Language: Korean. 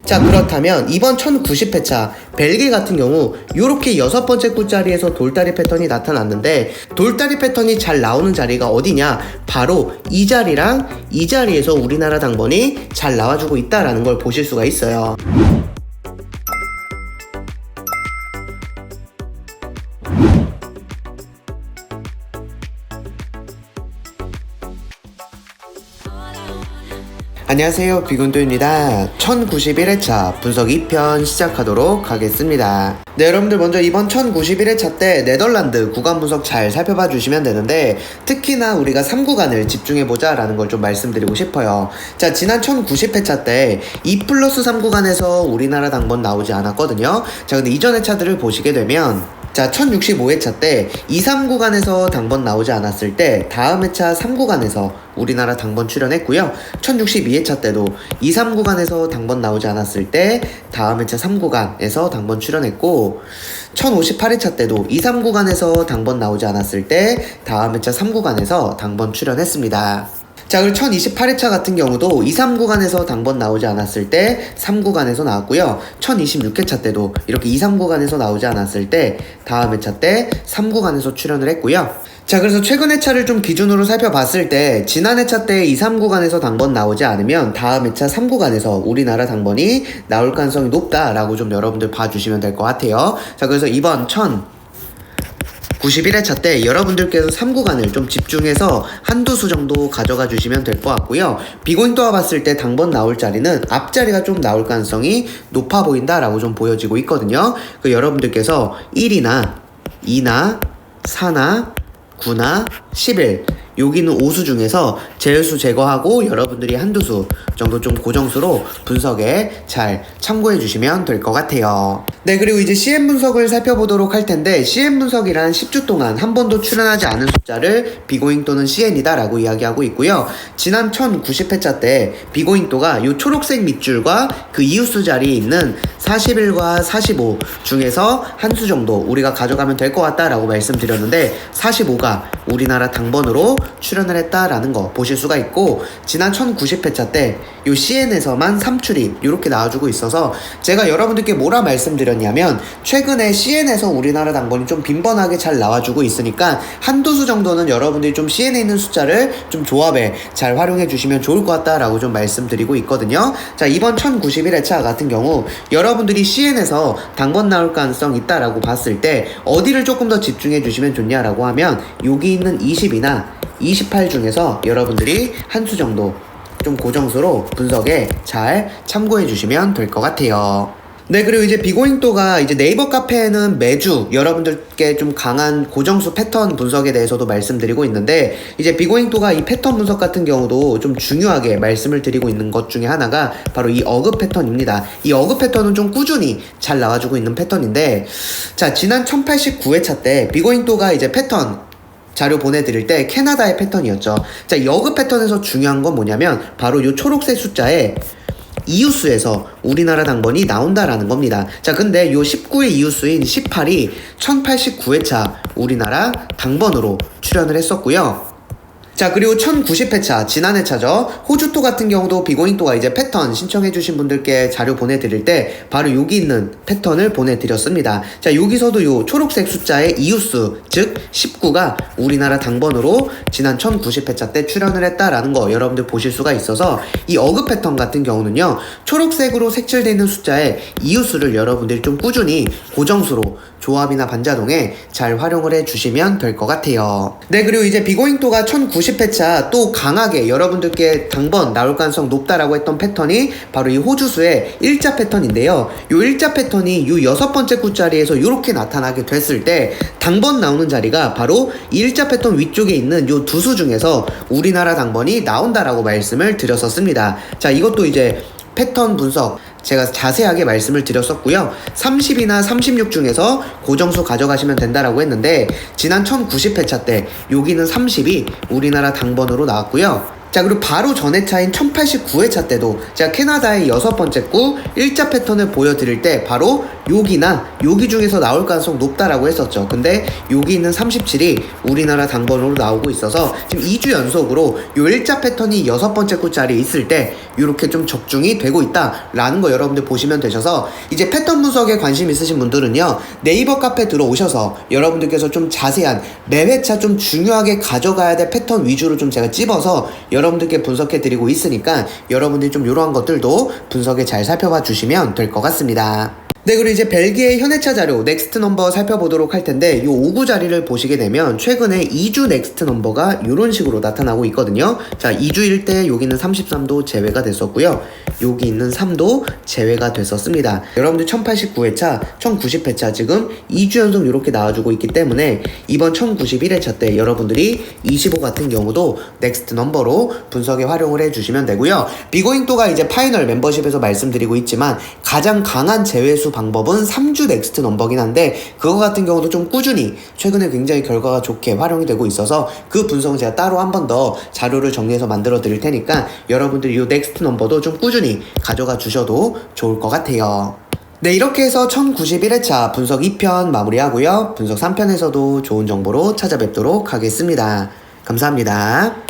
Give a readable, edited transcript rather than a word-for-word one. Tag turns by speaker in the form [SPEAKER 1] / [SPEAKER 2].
[SPEAKER 1] 자, 그렇다면 이번 1090회차 벨기 같은 경우 요렇게 6번째 꿀자리에서 돌다리 패턴이 나타났는데, 돌다리 패턴이 잘 나오는 자리가 어디냐, 바로 이 자리랑 이 자리에서 우리나라 당번이 잘 나와주고 있다라는 걸 보실 수가 있어요. 안녕하세요, 비군도입니다. 1091회차 분석 2편 시작하도록 하겠습니다. 네, 여러분들 먼저 이번 1091회차 때 네덜란드 구간 분석 잘 살펴봐 주시면 되는데, 특히나 우리가 3구간을 집중해보자 라는 걸 좀 말씀드리고 싶어요. 자, 지난 1090회차 때 2+3구간에서 우리나라 당번 나오지 않았거든요. 자, 근데 이전의 차들을 보시게 되면, 자, 1065회차 때 2, 3구간에서 당번 나오지 않았을 때 다음 회차 3구간에서 우리나라 당번 출연했고요. 1062회차 때도 2, 3구간에서 당번 나오지 않았을 때 다음 회차 3구간에서 당번 출연했고, 1058회차 때도 2, 3구간에서 당번 나오지 않았을 때 다음 회차 3구간에서 당번 출연했습니다. 자, 그리고 1028회차 같은 경우도 2, 3구간에서 당번 나오지 않았을 때 3구간에서 나왔고요. 1026회차 때도 이렇게 2, 3구간에서 나오지 않았을 때 다음 회차 때 3구간에서 출연을 했고요. 자, 그래서 최근 회차를 좀 기준으로 살펴봤을 때 지난 회차 때 2, 3구간에서 당번 나오지 않으면 다음 회차 3구간에서 우리나라 당번이 나올 가능성이 높다라고 좀 여러분들 봐주시면 될 것 같아요. 자, 그래서 이번 1091회차 때 여러분들께서 3구간을 좀 집중해서 한두 수 정도 가져가 주시면 될 것 같고요. 비고잉도와 봤을 때 당번 나올 자리는 앞자리가 좀 나올 가능성이 높아 보인다라고 좀 보여지고 있거든요. 그 여러분들께서 1이나 2나 4나 9나 11, 여기는 5수 중에서 제일수 제거하고 여러분들이 한두 수 정도 좀 고정수로 분석에 잘 참고해 주시면 될 것 같아요. 네, 그리고 이제 CM 분석을 살펴보도록 할 텐데, CM 분석이란 10주 동안 한 번도 출연하지 않은 숫자를 비고잉 또는 CN이다 라고 이야기하고 있고요. 지난 1090회차 때 비고잉도가 이 초록색 밑줄과 그 이웃수 자리에 있는 41과 45 중에서 한 수 정도 우리가 가져가면 될 것 같다라고 말씀드렸는데, 45가 우리나라 당번으로 출연을 했다라는 거 보실 수가 있고, 지난 1090회차 때 요 CN에서만 3출입 이렇게 나와주고 있어서 제가 여러분들께 뭐라 말씀드렸냐면, 최근에 CN에서 우리나라 당번이 좀 빈번하게 잘 나와주고 있으니까 한두 수 정도는 여러분들이 좀 CN에 있는 숫자를 좀 조합에 잘 활용해 주시면 좋을 것 같다라고 좀 말씀드리고 있거든요. 자, 이번 1091회차 같은 경우 여러분들이 CN에서 당번 나올 가능성 있다라고 봤을 때 어디를 조금 더 집중해 주시면 좋냐라고 하면, 여기 있는 20이나 28 중에서 여러분들이 한 수 정도 좀 고정수로 분석에 잘 참고해 주시면 될 것 같아요. 네, 그리고 이제 비고잉도가 이제 네이버 카페에는 매주 여러분들께 좀 강한 고정수 패턴 분석에 대해서도 말씀드리고 있는데, 이제 비고잉도가 이 패턴 분석 같은 경우도 좀 중요하게 말씀을 드리고 있는 것 중에 하나가 바로 이 어그 패턴입니다. 이 어그 패턴은 좀 꾸준히 잘 나와주고 있는 패턴인데, 자, 지난 1089회차 때 비고잉도가 이제 패턴 자료 보내드릴 때 캐나다의 패턴이었죠. 자, 이 어그 패턴에서 중요한 건 뭐냐면 바로 이 초록색 숫자에 이웃수에서 우리나라 당번이 나온다라는 겁니다. 자, 근데 요 19의 이웃수인 18이 1089회차 우리나라 당번으로 출연을 했었고요. 자, 그리고 1090회차 지난 회차죠. 호주토 같은 경우도 비고잉토가 이제 패턴 신청해주신 분들께 자료 보내드릴 때 바로 여기 있는 패턴을 보내드렸습니다. 자, 여기서도 요 초록색 숫자의 이웃수, 즉 19가 우리나라 당번으로 지난 1090회차 때 출연을 했다라는 거 여러분들 보실 수가 있어서, 이 어그 패턴 같은 경우는요, 초록색으로 색칠되어 있는 숫자의 이웃수를 여러분들이 좀 꾸준히 고정수로 조합이나 반자동에 잘 활용을 해주시면 될 것 같아요. 네, 그리고 이제 비고잉토가 1090회차 또 강하게 여러분들께 당번 나올 가능성 높다라고 했던 패턴이 바로 이 호주수의 일자 패턴인데요. 이 일자 패턴이 이 6번째 굿자리에서 이렇게 나타나게 됐을 때 당번 나오는 자리가 바로 이 일자 패턴 위쪽에 있는 이 두 수 중에서 우리나라 당번이 나온다라고 말씀을 드렸었습니다. 자, 이것도 이제 패턴 분석 제가 자세하게 말씀을 드렸었고요. 30이나 36 중에서 고정수 가져가시면 된다라고 했는데, 지난 1090회차 때 여기는 30이 우리나라 당번으로 나왔고요. 자, 그리고 바로 전회차인 1089회차 때도 제가 캐나다의 6번째 구 1자 패턴을 보여드릴 때 바로 여기나 여기 중에서 나올 가능성 높다라고 했었죠. 근데 여기 있는 37이 우리나라 당번으로 나오고 있어서 지금 2주 연속으로 요 1자 패턴이 6번째 구짜리 있을 때 이렇게 좀 적중이 되고 있다라는 거 여러분들 보시면 되셔서 이제 패턴 분석에 관심 있으신 분들은요, 네이버 카페 들어오셔서 여러분들께서 좀 자세한 매 회차 좀 중요하게 가져가야 될 패턴 위주로 좀 제가 찝어서 여러분들께 분석해 드리고 있으니까 여러분들이 좀 이러한 것들도 분석에 잘 살펴봐 주시면 될 것 같습니다. 네, 그리고 이제 벨기에 현해차 자료 넥스트 넘버 살펴보도록 할 텐데, 요 5구 자리를 보시게 되면 최근에 2주 넥스트 넘버가 이런 식으로 나타나고 있거든요. 자, 2주일 때 여기는 33도 제외가 됐었고요, 여기 있는 3도 제외가 됐었습니다. 여러분들 1089회차 1090회차 지금 2주 연속 이렇게 나와주고 있기 때문에 이번 1091회차 때 여러분들이 25 같은 경우도 넥스트 넘버로 분석에 활용을 해주시면 되고요. 비고잉또가 이제 파이널 멤버십에서 말씀드리고 있지만 가장 강한 제외수 방법은 3주 넥스트 넘버긴 한데, 그거 같은 경우도 좀 꾸준히 최근에 굉장히 결과가 좋게 활용이 되고 있어서 그 분석은 제가 따로 한 번 더 자료를 정리해서 만들어 드릴 테니까 여러분들이 이 넥스트 넘버도 좀 꾸준히 가져가 주셔도 좋을 것 같아요. 네, 이렇게 해서 1091회차 분석 2편 마무리하고요, 분석 3편에서도 좋은 정보로 찾아뵙도록 하겠습니다. 감사합니다.